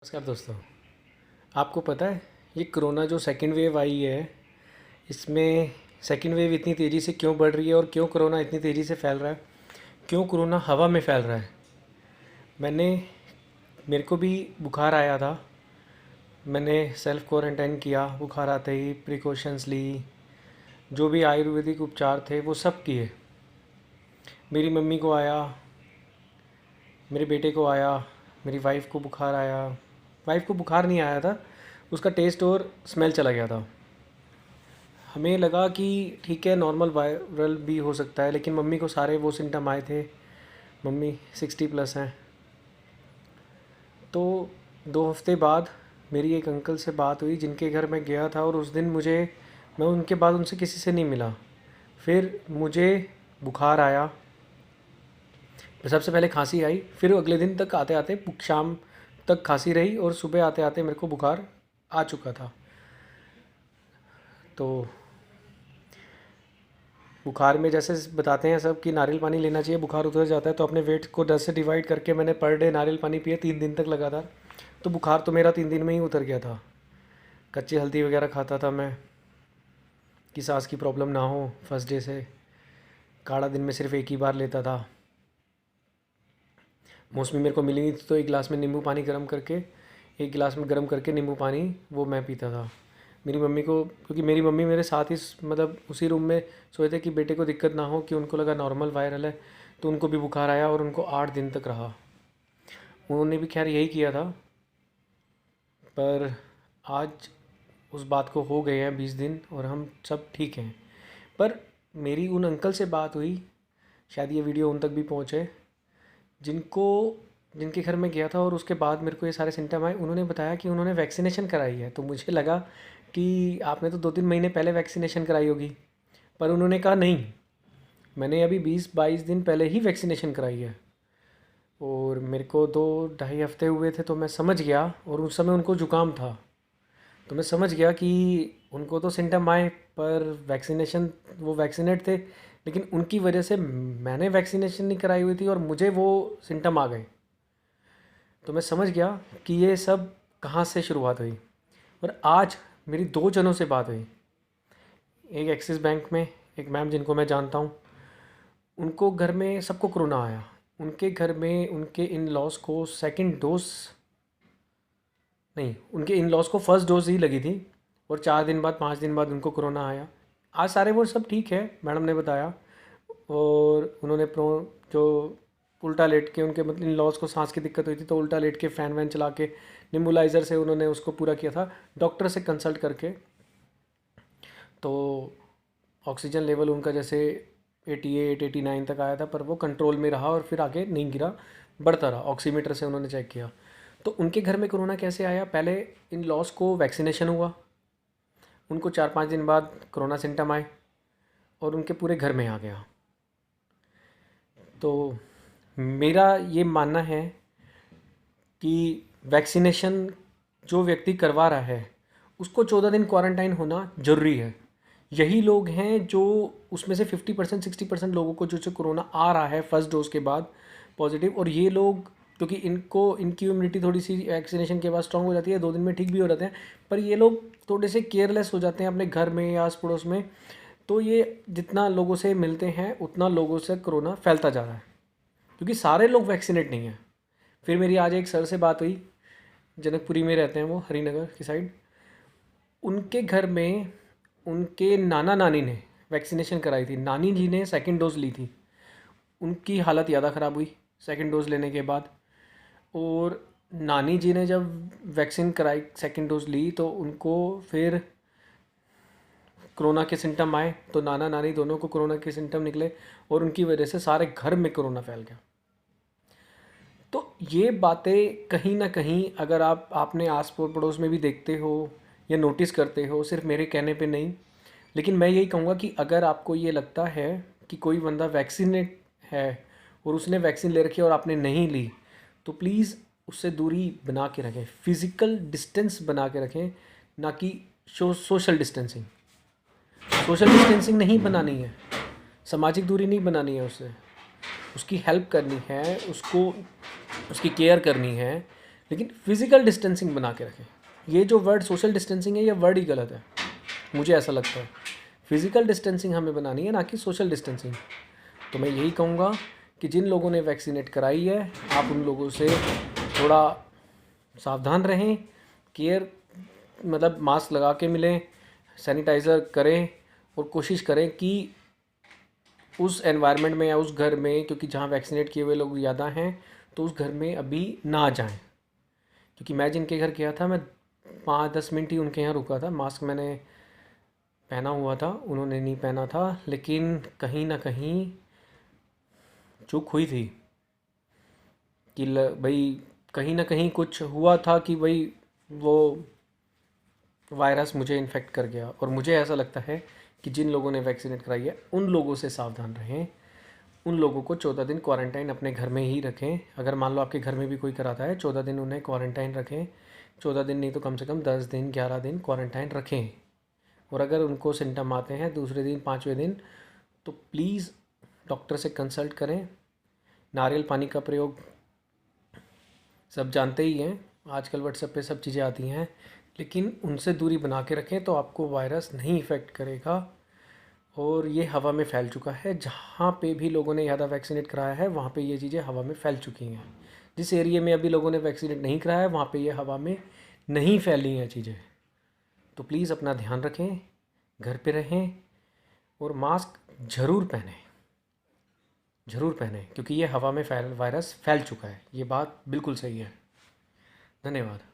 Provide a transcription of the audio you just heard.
नमस्कार दोस्तों। आपको पता है ये कोरोना जो सेकंड वेव आई है, इसमें सेकंड वेव इतनी तेज़ी से क्यों बढ़ रही है और क्यों कोरोना इतनी तेज़ी से फैल रहा है? क्यों कोरोना हवा में फैल रहा है? मैंने मेरे को भी बुखार आया था। मैंने सेल्फ़ क्वारंटाइन किया, बुखार आते ही प्रिकॉशंस ली, जो भी आयुर्वेदिक उपचार थे वो सब किए। मेरी मम्मी को आया, मेरे बेटे को आया, मेरी वाइफ़ को बुखार आया। वाइफ़ को बुखार नहीं आया था, उसका टेस्ट और स्मेल चला गया था। हमें लगा कि ठीक है, नॉर्मल वायरल भी हो सकता है, लेकिन मम्मी को सारे वो सिम्टम आए थे। मम्मी 60+ हैं। तो 2 हफ्ते बाद मेरी एक अंकल से बात हुई जिनके घर मैं गया था, और उस दिन मैं उनके बाद उनसे किसी से नहीं मिला। फिर मुझे बुखार आया, सबसे पहले खांसी आई, फिर अगले दिन तक आते आते शाम तक खांसी रही, और सुबह आते आते मेरे को बुखार आ चुका था। तो बुखार में जैसे बताते हैं सब कि नारियल पानी लेना चाहिए, बुखार उतर जाता है, तो अपने वेट को 10 से डिवाइड करके मैंने पर डे नारियल पानी पिए 3 दिन तक लगातार। तो बुखार तो मेरा 3 दिन में ही उतर गया था। कच्ची हल्दी वगैरह खाता था मैं कि सांस की प्रॉब्लम ना हो। फर्स्ट डे से काढ़ा दिन में सिर्फ एक ही बार लेता था। मौसमी मेरे को मिली नहीं थी, तो एक गिलास में नींबू पानी गर्म करके, एक गिलास में गर्म करके नींबू पानी वो मैं पीता था। मेरी मम्मी को, क्योंकि मेरी मम्मी मेरे साथ ही मतलब उसी रूम में सोए थे कि बेटे को दिक्कत ना हो, कि उनको लगा नॉर्मल वायरल है, तो उनको भी बुखार आया और उनको 8 दिन तक रहा। उन्होंने भी खैर यही किया था, पर आज उस बात को हो गए हैं 20 दिन और हम सब ठीक हैं। पर मेरी उन अंकल से बात हुई, शायद ये वीडियो उन तक भी पहुँचे, जिनको जिनके घर में गया था और उसके बाद मेरे को ये सारे सिम्टम आए। उन्होंने बताया कि उन्होंने वैक्सीनेशन कराई है। तो मुझे लगा कि आपने तो 2-3 महीने पहले वैक्सीनेशन कराई होगी, पर उन्होंने कहा नहीं, मैंने अभी 20-22 दिन पहले ही वैक्सीनेशन कराई है। और मेरे को 2-2.5 हफ्ते हुए थे, तो मैं समझ गया, और उस समय उनको ज़ुकाम था, तो मैं समझ गया कि उनको तो सिम्टम आए, पर वैक्सीनेशन, वो वैक्सीनेट थे, लेकिन उनकी वजह से मैंने वैक्सीनेशन नहीं कराई हुई थी और मुझे वो सिम्टम आ गए। तो मैं समझ गया कि ये सब कहाँ से शुरुआत हुई। और आज मेरी 2 जनों से बात हुई। एक एक्सिस बैंक में एक मैम जिनको मैं जानता हूँ, उनको घर में सबको कोरोना आया। उनके घर में उनके इन लॉज को सेकंड डोज नहीं, उनके इन लॉज को फर्स्ट डोज ही लगी थी, और 4 दिन बाद 5 दिन बाद उनको कोरोना आया। आज सारे वो सब ठीक है, मैडम ने बताया। और उन्होंने जो उल्टा लेट के, उनके मतलब इन लॉज को सांस की दिक्कत हुई थी, तो उल्टा लेट के फ़ैन वैन चला के निम्बुलाइज़र से उन्होंने उसको पूरा किया था, डॉक्टर से कंसल्ट करके। तो ऑक्सीजन लेवल उनका जैसे 88-89 तक आया था, पर वो कंट्रोल में रहा और फिर आगे नहीं गिरा, बढ़ता रहा। ऑक्सीमीटर से उन्होंने चेक किया। तो उनके घर में कोरोना कैसे आया? पहले इन लॉज को वैक्सीनेशन हुआ, उनको 4-5 दिन बाद कोरोना सिम्टम आए, और उनके पूरे घर में आ गया। तो मेरा ये मानना है कि वैक्सीनेशन जो व्यक्ति करवा रहा है, उसको 14 दिन क्वारंटाइन होना ज़रूरी है। यही लोग हैं जो, उसमें से 50% 60% लोगों को जो कोरोना आ रहा है फर्स्ट डोज के बाद पॉजिटिव, और ये लोग, क्योंकि इनकी इम्यूनिटी थोड़ी सी वैक्सीनेशन के बाद स्ट्रांग हो जाती है, 2 दिन में ठीक भी हो जाते हैं, पर ये लोग थोड़े से केयरलेस हो जाते हैं अपने घर में या आस पड़ोस में। तो ये जितना लोगों से मिलते हैं उतना लोगों से कोरोना फैलता जा रहा है, क्योंकि सारे लोग वैक्सीनेट नहीं हैं। फिर मेरी आज एक सर से बात हुई, जनकपुरी में रहते हैं वो, हरिनगर की साइड। उनके घर में उनके नाना नानी ने वैक्सीनेशन कराई थी। नानी जी ने सेकंड डोज ली थी, उनकी हालत ज़्यादा ख़राब हुई सेकंड डोज लेने के बाद। और नानी जी ने जब वैक्सीन कराई, सेकंड डोज ली, तो उनको फिर कोरोना के सिम्टम आए, तो नाना नानी दोनों को कोरोना के सिम्टम निकले, और उनकी वजह से सारे घर में कोरोना फैल गया। तो ये बातें कहीं ना कहीं, अगर आपने आस पड़ोस में भी देखते हो या नोटिस करते हो, सिर्फ मेरे कहने पे नहीं, लेकिन मैं यही कहूँगा कि अगर आपको ये लगता है कि कोई बंदा वैक्सीनेट है और उसने वैक्सीन ले रखी है और आपने नहीं ली, तो प्लीज़ उससे दूरी बना के रखें, फिज़िकल डिस्टेंस बना के रखें, ना कि सोशल डिस्टेंसिंग। सोशल डिस्टेंसिंग नहीं बनानी है, सामाजिक दूरी नहीं बनानी है, उससे उसकी हेल्प करनी है, उसको उसकी केयर करनी है, लेकिन फिज़िकल डिस्टेंसिंग बना के रखें। ये जो वर्ड सोशल डिस्टेंसिंग है, ये वर्ड ही गलत है, मुझे ऐसा लगता है। फिज़िकल डिस्टेंसिंग हमें बनानी है, ना कि सोशल डिस्टेंसिंग। तो मैं यही कहूँगा कि जिन लोगों ने वैक्सीनेट कराई है, आप उन लोगों से थोड़ा सावधान रहें, केयर मतलब मास्क लगा के मिलें, सैनिटाइज़र करें और कोशिश करें कि उस एनवायरनमेंट में या उस घर में, क्योंकि जहाँ वैक्सीनेट किए हुए लोग ज़्यादा हैं, तो उस घर में अभी ना जाएं। क्योंकि मैं जिनके घर गया था, मैं 5-10 मिनट ही उनके यहाँ रुका था। मास्क मैंने पहना हुआ था, उन्होंने नहीं पहना था, लेकिन कहीं ना कहीं चूक हुई थी कि भाई कहीं ना कहीं कुछ हुआ था कि भाई वो वायरस मुझे इन्फेक्ट कर गया। और मुझे ऐसा लगता है कि जिन लोगों ने वैक्सीनेट कराई है, उन लोगों से सावधान रहें। उन लोगों को 14 दिन क्वारंटाइन अपने घर में ही रखें। अगर मान लो आपके घर में भी कोई कराता है, 14 दिन उन्हें क्वारंटाइन रखें। 14 दिन नहीं तो कम से कम 10 दिन 11 दिन क्वारंटाइन रखें। और अगर उनको सिम्टम आते हैं दूसरे दिन 5वें दिन, तो प्लीज़ डॉक्टर से कंसल्ट करें। नारियल पानी का प्रयोग सब जानते ही हैं, आजकल व्हाट्सएप पे सब चीज़ें आती हैं, लेकिन उनसे दूरी बना के रखें तो आपको वायरस नहीं इफ़ेक्ट करेगा। और ये हवा में फैल चुका है, जहाँ पे भी लोगों ने ज़्यादा वैक्सीनेट कराया है वहाँ पे ये चीज़ें हवा में फैल चुकी हैं। जिस एरिया में अभी लोगों ने वैक्सीनेट नहीं कराया है, वहाँ पे ये हवा में नहीं फैली हैं चीज़ें। तो प्लीज़ अपना ध्यान रखें, घर पे रहें और मास्क ज़रूर पहनें, ज़रूर पहनें, क्योंकि ये हवा में वायरस फैल चुका है। ये बात बिल्कुल सही है। धन्यवाद।